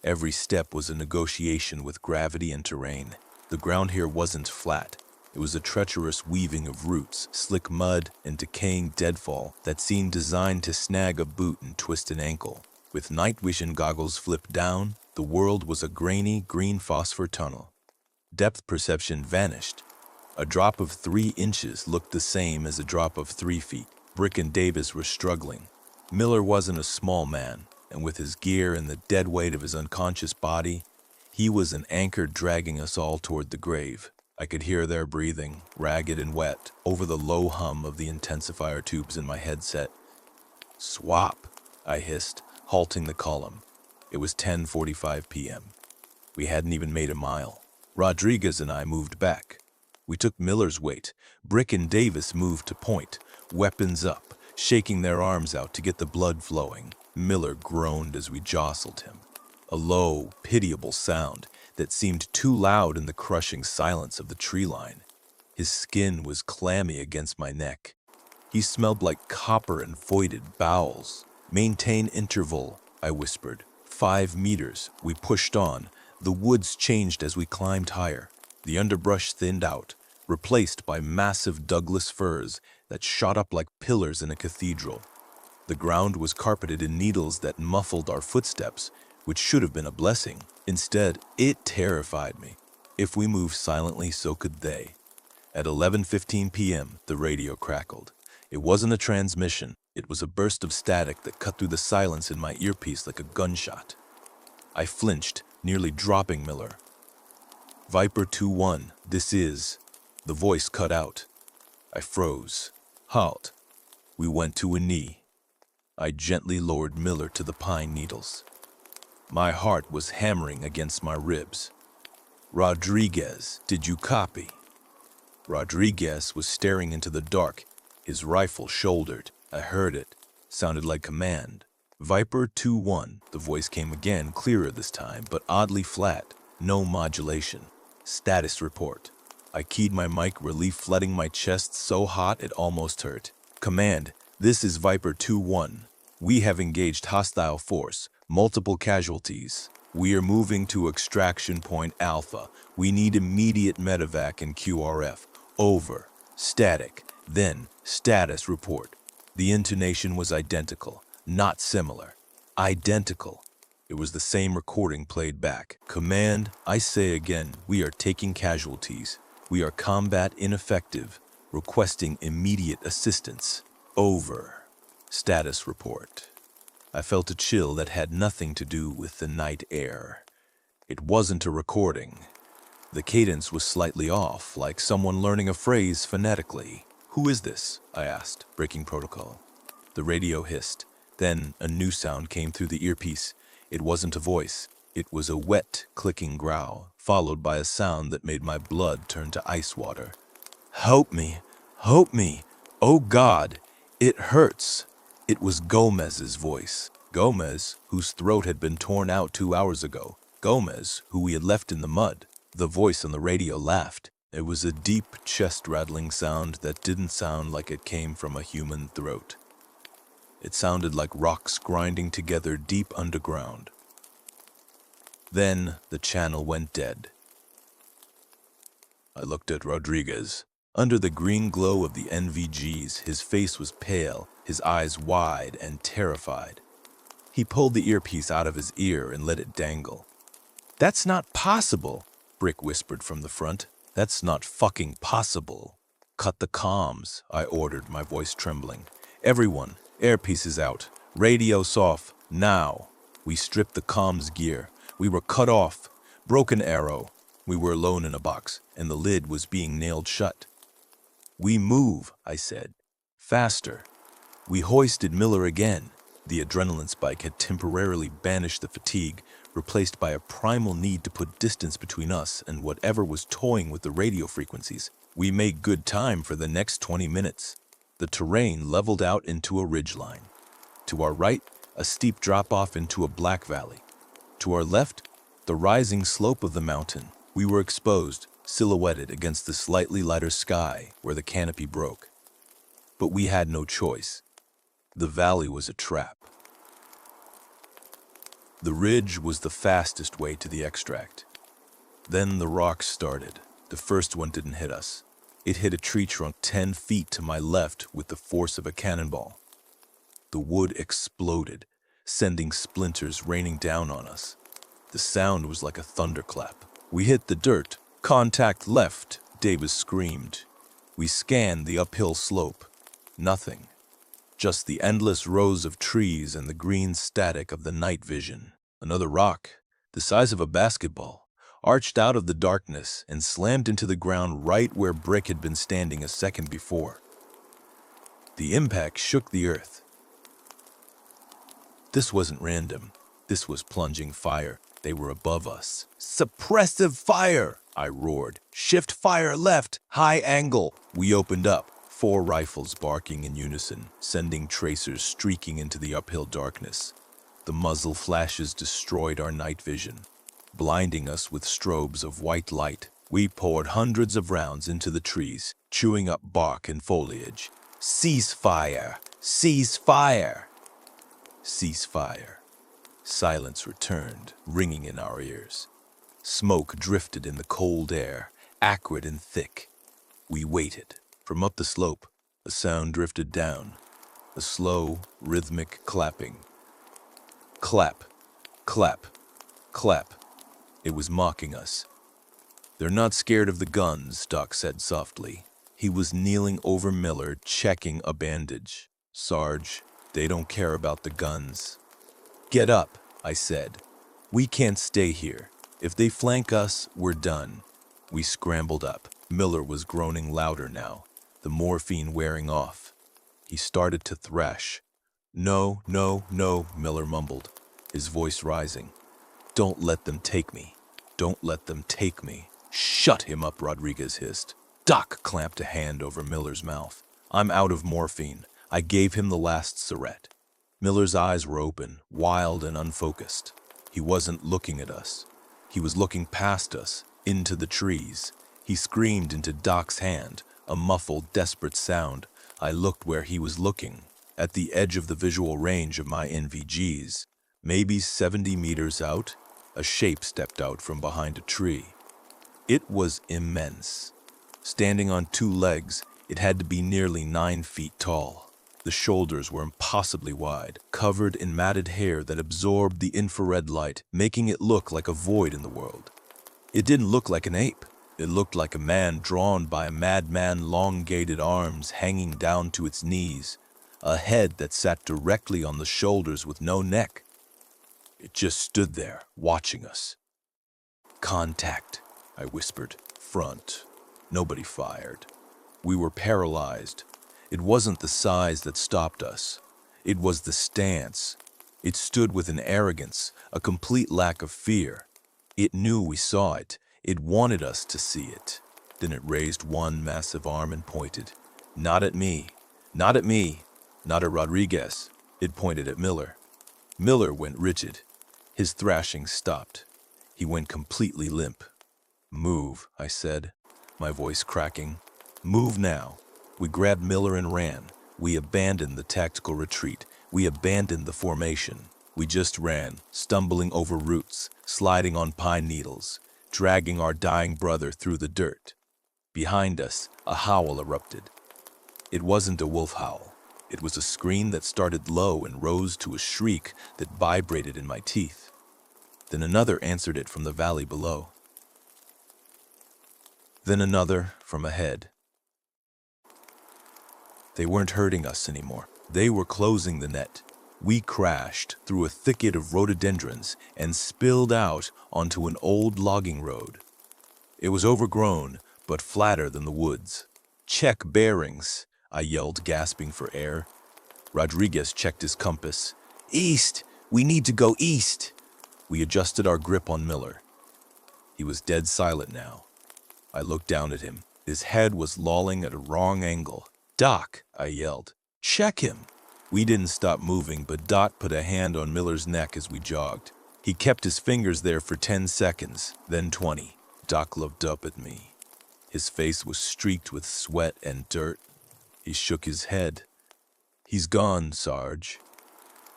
Every step was a negotiation with gravity and terrain. The ground here wasn't flat. It was a treacherous weaving of roots, slick mud, and decaying deadfall that seemed designed to snag a boot and twist an ankle. With night vision goggles flipped down, the world was a grainy green phosphor tunnel. Depth perception vanished. A drop of 3 inches looked the same as a drop of 3 feet. Brick and Davis were struggling. Miller wasn't a small man, and with his gear and the dead weight of his unconscious body, he was an anchor dragging us all toward the grave. I could hear their breathing, ragged and wet, over the low hum of the intensifier tubes in my headset. "Swap," I hissed, halting the column. It was 10:45 p.m. We hadn't even made a mile. Rodriguez and I moved back. We took Miller's weight. Brick and Davis moved to point, weapons up, shaking their arms out to get the blood flowing. Miller groaned as we jostled him. A low, pitiable sound that seemed too loud in the crushing silence of the tree line. His skin was clammy against my neck. He smelled like copper and voided bowels. "Maintain interval," I whispered. 5 meters. We pushed on. The woods changed as we climbed higher. The underbrush thinned out, replaced by massive Douglas firs that shot up like pillars in a cathedral. The ground was carpeted in needles that muffled our footsteps, which should have been a blessing. Instead, it terrified me. If we moved silently, so could they. At 11:15 p.m., the radio crackled. It wasn't a transmission. It was a burst of static that cut through the silence in my earpiece like a gunshot. I flinched, nearly dropping Miller. Viper 2-1, this is... The voice cut out. I froze. Halt. We went to a knee. I gently lowered Miller to the pine needles. My heart was hammering against my ribs. Rodriguez, did you copy? Rodriguez was staring into the dark, his rifle shouldered. I heard it. Sounded like command. Viper 2-1. The voice came again, clearer this time, but oddly flat. No modulation. Status report. I keyed my mic, relief flooding my chest so hot it almost hurt. Command, this is Viper 2-1. We have engaged hostile force. Multiple casualties. We are moving to extraction point Alpha. We need immediate medevac and QRF. Over. Static. Then, status report. The intonation was identical, not similar. Identical. It was the same recording played back. Command, I say again, we are taking casualties. We are combat ineffective. Requesting immediate assistance. Over. Status report. I felt a chill that had nothing to do with the night air. It wasn't a recording. The cadence was slightly off, like someone learning a phrase phonetically. Who is this? I asked, breaking protocol. The radio hissed. Then a new sound came through the earpiece. It wasn't a voice. It was a wet, clicking growl, followed by a sound that made my blood turn to ice water. Help me! Help me! Oh God! It hurts! It was Gomez's voice. Gomez, whose throat had been torn out 2 hours ago. Gomez, who we had left in the mud. The voice on the radio laughed. It was a deep, chest-rattling sound that didn't sound like it came from a human throat. It sounded like rocks grinding together deep underground. Then the channel went dead. I looked at Rodriguez. Under the green glow of the NVGs, his face was pale, his eyes wide and terrified. He pulled the earpiece out of his ear and let it dangle. That's not possible, Brick whispered from the front. That's not fucking possible. Cut the comms, I ordered, my voice trembling. Everyone, earpieces out. Radio's off, now. We stripped the comms gear. We were cut off. Broken arrow. We were alone in a box, and the lid was being nailed shut. We move, I said. Faster. We hoisted Miller again. The adrenaline spike had temporarily banished the fatigue, replaced by a primal need to put distance between us and whatever was toying with the radio frequencies. We made good time for the next 20 minutes. The terrain leveled out into a ridgeline. To our right, a steep drop-off into a black valley. To our left, the rising slope of the mountain. We were exposed, silhouetted against the slightly lighter sky where the canopy broke. But we had no choice. The valley was a trap. The ridge was the fastest way to the extract. Then the rocks started. The first one didn't hit us. It hit a tree trunk 10 feet to my left with the force of a cannonball. The wood exploded, sending splinters raining down on us. The sound was like a thunderclap. We hit the dirt. Contact left, Davis screamed. We scanned the uphill slope. Nothing. Just the endless rows of trees and the green static of the night vision. Another rock, the size of a basketball, arched out of the darkness and slammed into the ground right where Brick had been standing a second before. The impact shook the earth. This wasn't random. This was plunging fire. They were above us. Suppressive fire! I roared. Shift fire left, high angle. We opened up. 4 rifles barking in unison, sending tracers streaking into the uphill darkness. The muzzle flashes destroyed our night vision, blinding us with strobes of white light. We poured hundreds of rounds into the trees, chewing up bark and foliage. Cease fire! Cease fire! Cease fire. Silence returned, ringing in our ears. Smoke drifted in the cold air, acrid and thick. We waited. From up the slope, A sound drifted down, a slow, rhythmic clapping. Clap, clap, clap. It was mocking us. "They're not scared of the guns," Doc said softly. He was kneeling over Miller, checking a bandage. "Sarge, they don't care about the guns." "Get up," I said. "We can't stay here. If they flank us, we're done." We scrambled up. Miller was groaning louder now, the morphine wearing off. He started to thrash. "No, no, no," Miller mumbled, his voice rising. "Don't let them take me. Don't let them take me." "Shut him up," Rodriguez hissed. Doc clamped a hand over Miller's mouth. "I'm out of morphine. I gave him the last syringe." Miller's eyes were open, wild and unfocused. He wasn't looking at us. He was looking past us, into the trees. He screamed into Doc's hand, a muffled, desperate sound. I looked where he was looking, at the edge of the visual range of my NVGs. Maybe 70 meters out, a shape stepped out from behind a tree. It was immense. Standing on two legs, it had to be nearly 9 feet tall. The shoulders were impossibly wide, covered in matted hair that absorbed the infrared light, making it look like a void in the world. It didn't look like an ape. It looked like a man drawn by a madman, elongated arms hanging down to its knees, a head that sat directly on the shoulders with no neck. It just stood there, watching us. "Contact," I whispered. "Front." Nobody fired. We were paralyzed. It wasn't the size that stopped us. It was the stance. It stood with an arrogance, a complete lack of fear. It knew we saw it. It wanted us to see it. Then it raised one massive arm and pointed. Not at me. Not at me. Not at Rodriguez. It pointed at Miller. Miller went rigid. His thrashing stopped. He went completely limp. "Move," I said, my voice cracking. "Move now." We grabbed Miller and ran. We abandoned the tactical retreat. We abandoned the formation. We just ran, stumbling over roots, sliding on pine needles, dragging our dying brother through the dirt. Behind us, a howl erupted. It wasn't a wolf howl. It was a scream that started low and rose to a shriek that vibrated in my teeth. Then another answered it from the valley below. Then another from ahead. They weren't hurting us anymore. They were closing the net. We crashed through a thicket of rhododendrons and spilled out onto an old logging road. It was overgrown, but flatter than the woods. "Check bearings," I yelled, gasping for air. Rodriguez checked his compass. "East! We need to go east!" We adjusted our grip on Miller. He was dead silent now. I looked down at him. His head was lolling at a wrong angle. "Doc," I yelled. "Check him!" We didn't stop moving, but Doc put a hand on Miller's neck as we jogged. He kept his fingers there for 10 seconds, then 20. Doc looked up at me. His face was streaked with sweat and dirt. He shook his head. "He's gone, Sarge."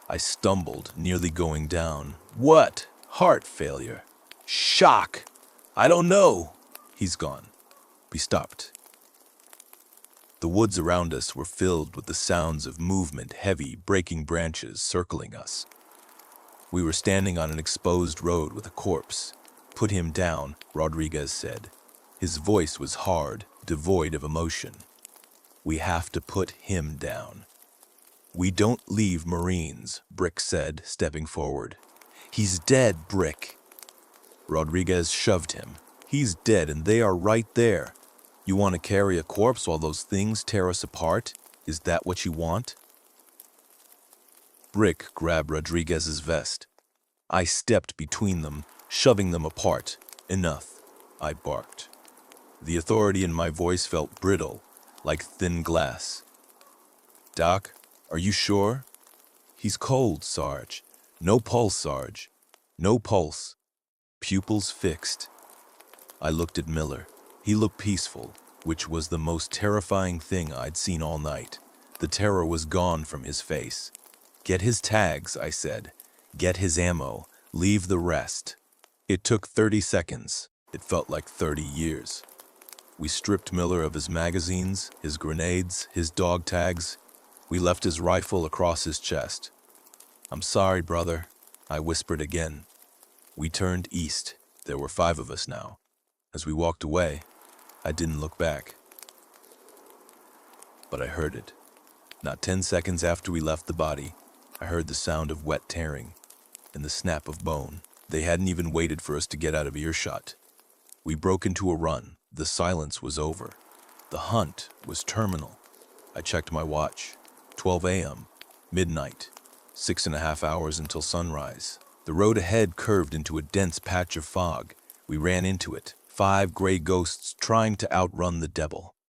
I stumbled, nearly going down. "What? Heart failure? Shock? I don't know." "He's gone." We stopped. The woods around us were filled with the sounds of movement, heavy, breaking branches circling us. We were standing on an exposed road with a corpse. "Put him down," Rodriguez said. His voice was hard, devoid of emotion. "We have to put him down." "We don't leave Marines," Brick said, stepping forward. "He's dead, Brick." Rodriguez shoved him. "He's dead and they are right there. You want to carry a corpse while those things tear us apart? Is that what you want?" Brick grabbed Rodriguez's vest. I stepped between them, shoving them apart. "Enough," I barked. The authority in my voice felt brittle, like thin glass. "Doc, are you sure?" "He's cold, Sarge. No pulse, Sarge. No pulse. Pupils fixed." I looked at Miller. He looked peaceful, which was the most terrifying thing I'd seen all night. The terror was gone from his face. "Get his tags," I said. "Get his ammo. Leave the rest." It took 30 seconds. It felt like 30 years. We stripped Miller of his magazines, his grenades, his dog tags. We left his rifle across his chest. "I'm sorry, brother," I whispered again. We turned east. There were 5 of us now. As we walked away, I didn't look back. But I heard it. Not 10 seconds after we left the body, I heard the sound of wet tearing and the snap of bone. They hadn't even waited for us to get out of earshot. We broke into a run. The silence was over. The hunt was terminal. I checked my watch. 12 a.m., midnight, 6.5 hours until sunrise. The road ahead curved into a dense patch of fog. We ran into it, 5 gray ghosts trying to outrun the devil.